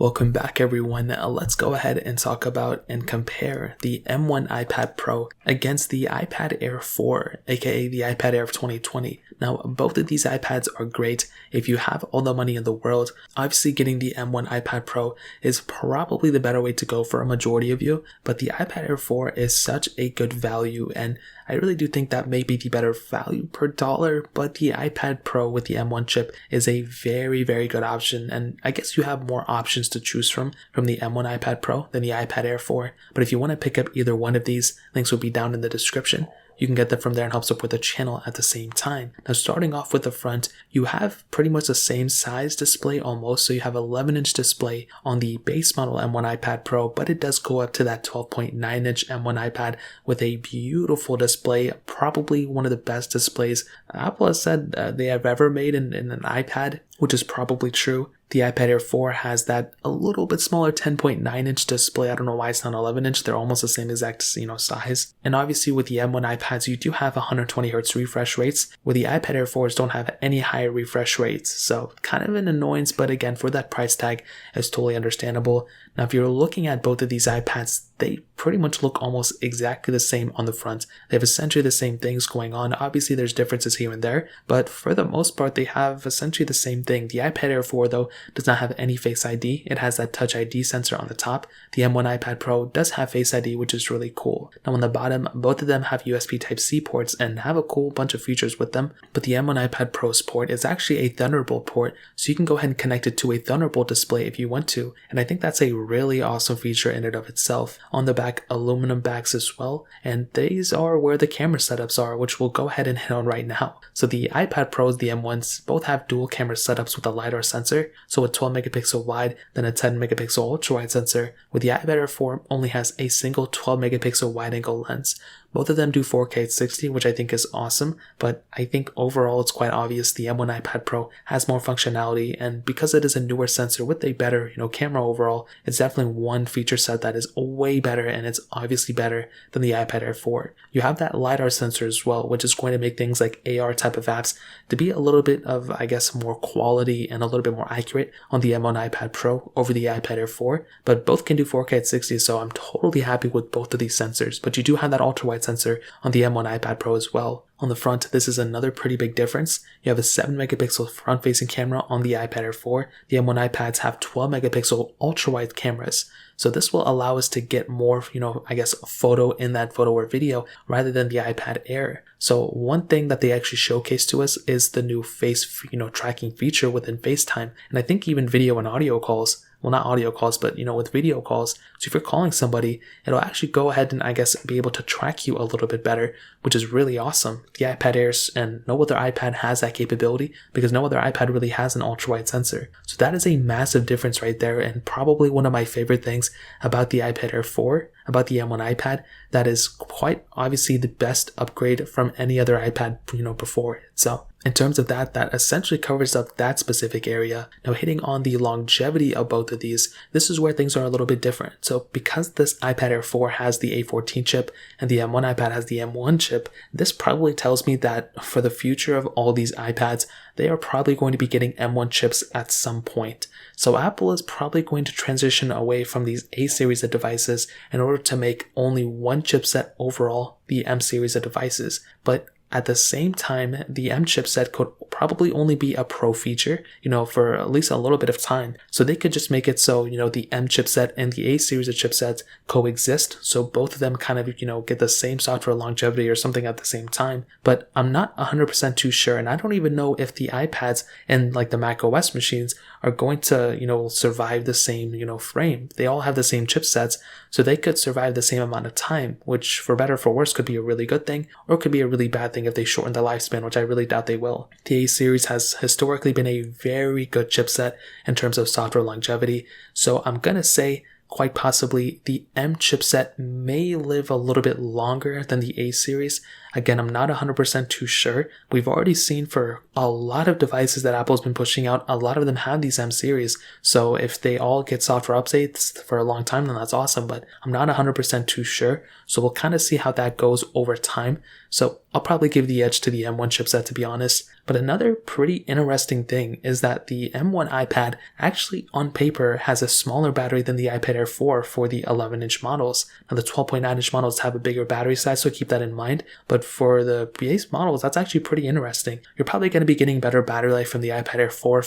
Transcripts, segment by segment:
Welcome back everyone. Let's go ahead and talk about and compare the M1 iPad Pro against the iPad Air 4, aka the iPad Air of 2020. Now, both of these iPads are great if you have all the money in the world. Obviously, getting the M1 iPad Pro is probably the better way to go for a majority of you, but the iPad Air 4 is such a good value, and I really do think that may be the better value per dollar, but the iPad Pro with the M1 chip is a very, very good option, and I guess you have more options to choose from the M1 iPad Pro than the iPad Air 4. But if you want to pick up either one of these, links will be down in the description. You can get them from there and help support the channel at the same time. Now, starting off with the front, you have pretty much the same size display almost. So you have 11-inch display on the base model M1 iPad Pro, but it does go up to that 12.9-inch M1 iPad with a beautiful display, probably one of the best displays Apple has said they have ever made in an iPad, which is probably true. The iPad Air 4 has that a little bit smaller 10.9-inch display. I don't know why it's not 11-inch. They're almost the same exact, size. And obviously with the M1 iPads, you do have 120 Hz refresh rates, where the iPad Air 4s don't have any higher refresh rates. So kind of an annoyance, but again, for that price tag, it's totally understandable. Now, if you're looking at both of these iPads, they pretty much look almost exactly the same on the front. They have essentially the same things going on. Obviously, there's differences here and there, but for the most part, they have essentially the same thing. The iPad Air 4, though, does not have any Face ID. It has that Touch ID sensor on the top. The M1 iPad Pro does have Face ID, which is really cool. Now, on the bottom, both of them have USB Type-C ports and have a cool bunch of features with them, but the M1 iPad Pro's port is actually a Thunderbolt port, so you can go ahead and connect it to a Thunderbolt display if you want to, and I think that's a really awesome feature in and of itself. On the back, aluminum backs as well, and these are where the camera setups are, which we'll go ahead and hit on right now. So the iPad Pros, the M1s, both have dual camera setups with a LiDAR sensor, so a 12 megapixel wide, then a 10 megapixel ultra wide sensor, with the iPad Air 4 only has a single 12 megapixel wide angle lens. Both of them do 4K at 60, which I think is awesome, but I think overall it's quite obvious the M1 iPad Pro has more functionality, and because it is a newer sensor with a better, camera overall, it's definitely one feature set that is way better, and it's obviously better than the iPad Air 4. You have that LiDAR sensor as well, which is going to make things like AR type of apps to be a little bit of, I guess, more quality and a little bit more accurate on the M1 iPad Pro over the iPad Air 4, but both can do 4K at 60, so I'm totally happy with both of these sensors. But you do have that ultra-wide sensor on the M1 iPad Pro as well. On the front, this is another pretty big difference. You have a 7 megapixel front-facing camera on the iPad Air 4. The M1 iPads have 12 megapixel ultra-wide cameras. So this will allow us to get more, photo in that photo or video rather than the iPad Air. So one thing that they actually showcase to us is the new face, tracking feature within Facetime. And I think even video and audio calls. Well, not audio calls, but, with video calls. So if you're calling somebody, it'll actually go ahead and, be able to track you a little bit better, which is really awesome. The iPad Airs and no other iPad has that capability because no other iPad really has an ultra-wide sensor. So that is a massive difference right there, and probably one of my favorite things about the iPad Air 4, about the M1 iPad, that is quite obviously the best upgrade from any other iPad, before it. So in terms of that essentially covers up that specific area. Now, hitting on the longevity of both of these, this is where things are a little bit different. So because this iPad Air 4 has the A14 chip and the M1 iPad has the M1 chip, this probably tells me that for the future of all these iPads, they are probably going to be getting M1 chips at some point. So Apple is probably going to transition away from these A series of devices in order to make only one chipset overall, the M series of devices. But at the same time, the M chipset could probably only be a pro feature, for at least a little bit of time. So they could just make it so, the M chipset and the A series of chipsets coexist. So both of them kind of, get the same software longevity or something at the same time. But I'm not 100% too sure. And I don't even know if the iPads and the Mac OS machines are going to, survive the same, frame. They all have the same chipsets, so they could survive the same amount of time, which for better or for worse could be a really good thing, or could be a really bad thing if they shorten the lifespan, which I really doubt they will. The A series has historically been a very good chipset in terms of software longevity, so I'm gonna say quite possibly the M chipset may live a little bit longer than the A series. Again, I'm not 100% too sure. We've already seen for a lot of devices that Apple's been pushing out, a lot of them have these M series. So if they all get software updates for a long time, then that's awesome. But I'm not 100% too sure. So we'll kind of see how that goes over time. So I'll probably give the edge to the M1 chipset, to be honest. But another pretty interesting thing is that the M1 iPad actually on paper has a smaller battery than the iPad Air 4 for the 11-inch models. Now the 12.9-inch models have a bigger battery size, so keep that in mind. But for the base models, that's actually pretty interesting. You're probably going to be getting better battery life from the iPad Air 4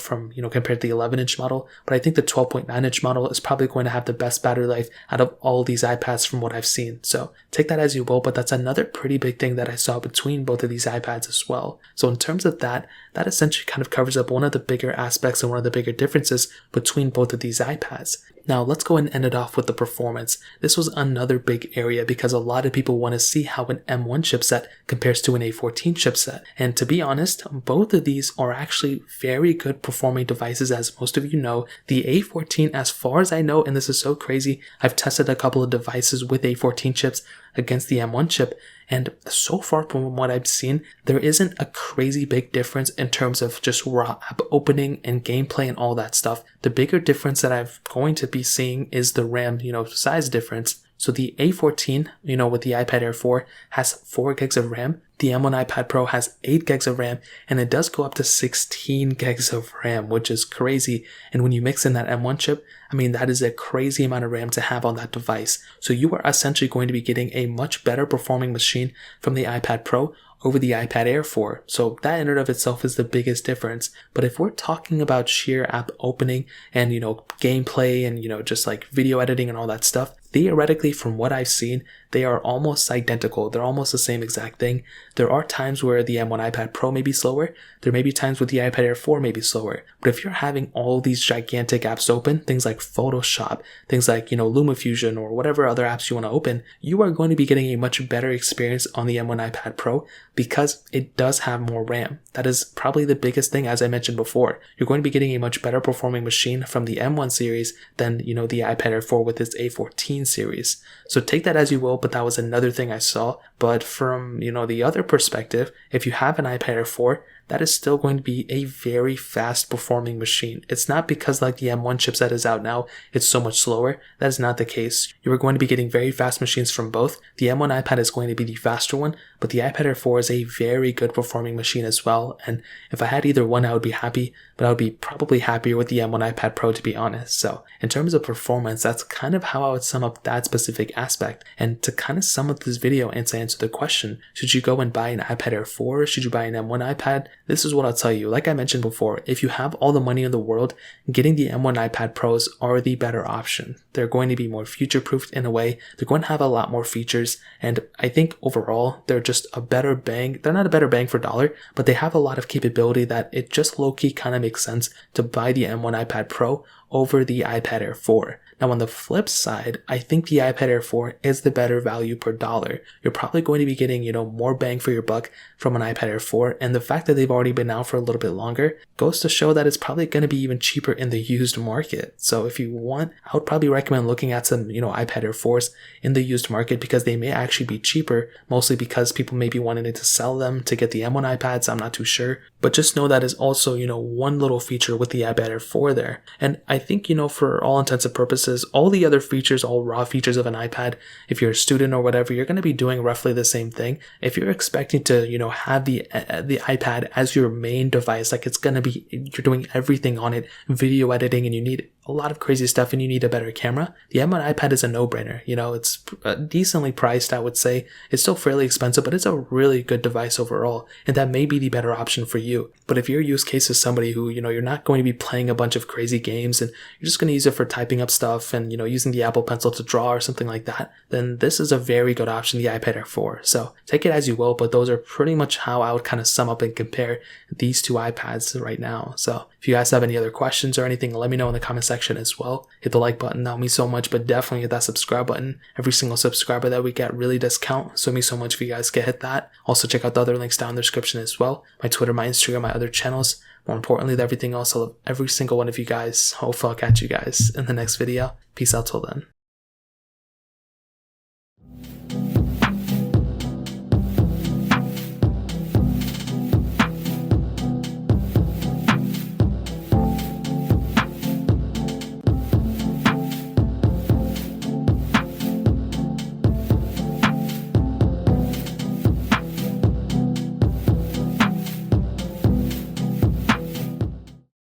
compared to the 11-inch model. But I think the 12.9-inch model is probably going to have the best battery life out of all these iPads from what I've seen. So take that as you will, but that's another pretty big thing that I saw between both of these iPads as well. So in terms of that essentially kind of covers up one of the bigger aspects and one of the bigger differences between both of these iPads. Now let's go and end it off with the performance. This was another big area because a lot of people want to see how an M1 chipset compares to an A14 chipset. And to be honest, both of these are actually very good performing devices, as most of you know. The A14, as far as I know, and this is so crazy, I've tested a couple of devices with A14 chips against the M1 chip, and so far from what I've seen, there isn't a crazy big difference in terms of just raw app opening and gameplay and all that stuff. The bigger difference that I'm going to be seeing is the RAM, size difference. So the A14, with the iPad Air 4 has 4 gigs of RAM. The M1 iPad Pro has 8 gigs of RAM, and it does go up to 16 gigs of RAM, which is crazy. And when you mix in that M1 chip, that is a crazy amount of RAM to have on that device. So you are essentially going to be getting a much better performing machine from the iPad Pro over the iPad Air 4. So that in and of itself is the biggest difference. But if we're talking about sheer app opening and, gameplay and, just like video editing and all that stuff, theoretically, from what I've seen, they are almost identical. They're almost the same exact thing. There are times where the M1 iPad Pro may be slower. There may be times where the iPad Air 4 may be slower. But if you're having all these gigantic apps open, things like Photoshop, things like, LumaFusion or whatever other apps you want to open, you are going to be getting a much better experience on the M1 iPad Pro because it does have more RAM. That is probably the biggest thing, as I mentioned before. You're going to be getting a much better performing machine from the M1 series than, the iPad Air 4 with its A14 series. So take that as you will, but that was another thing I saw. But from, the other perspective, if you have an iPad Air 4, that is still going to be a very fast performing machine. It's not because like the M1 chipset is out now, it's so much slower. That is not the case. You are going to be getting very fast machines from both. The M1 iPad is going to be the faster one, but the iPad Air 4 is a very good performing machine as well. And if I had either one, I would be happy, but I would be probably happier with the M1 iPad Pro, to be honest. So in terms of performance, that's kind of how I would sum up that specific aspect. And to kind of sum up this video and to answer the question, should you go and buy an iPad Air 4? Should you buy an M1 iPad? This is what I'll tell you. Like I mentioned before, if you have all the money in the world, getting the M1 iPad Pros are the better option. They're going to be more future-proofed in a way. They're going to have a lot more features. And I think overall, they're just a better bang. They're not a better bang for dollar, but they have a lot of capability that it just low-key kind of makes sense to buy the M1 iPad Pro over the iPad Air 4. Now on the flip side, I think the iPad Air 4 is the better value per dollar. You're probably going to be getting, more bang for your buck from an iPad Air 4, and the fact that they've already been out for a little bit longer goes to show that it's probably going to be even cheaper in the used market. So if you want, I would probably recommend looking at some, iPad Air 4s in the used market because they may actually be cheaper, mostly because people may be wanting to sell them to get the M1 iPads. I'm not too sure, but just know that is also, one little feature with the iPad Air 4 there. And I think, for all intents and purposes, all the other features, all raw features of an iPad, if you're a student or whatever, you're going to be doing roughly the same thing. If you're expecting to, have the iPad as your main device, like it's going to be, you're doing everything on it, video editing, and you need a lot of crazy stuff and you need a better camera, the M1 iPad is a no-brainer. It's decently priced, I would say. It's still fairly expensive, but it's a really good device overall, and that may be the better option for you. But if your use case is somebody who, you're not going to be playing a bunch of crazy games and you're just going to use it for typing up stuff and, using the Apple Pencil to draw or something like that, then this is a very good option, the iPad Air 4. So take it as you will, but those are pretty much how I would kind of sum up and compare these two iPads right now. So if you guys have any other questions or anything, let me know in the comment section as well. Hit the like button, that would mean so much, but definitely hit that subscribe button. Every single subscriber that we get really does count, so it means so much if you guys can hit that. Also check out the other links down in the description as well. My Twitter, my Instagram, my other channels. More importantly than everything else, I love every single one of you guys. Hopefully I'll catch you guys in the next video. Peace out till then.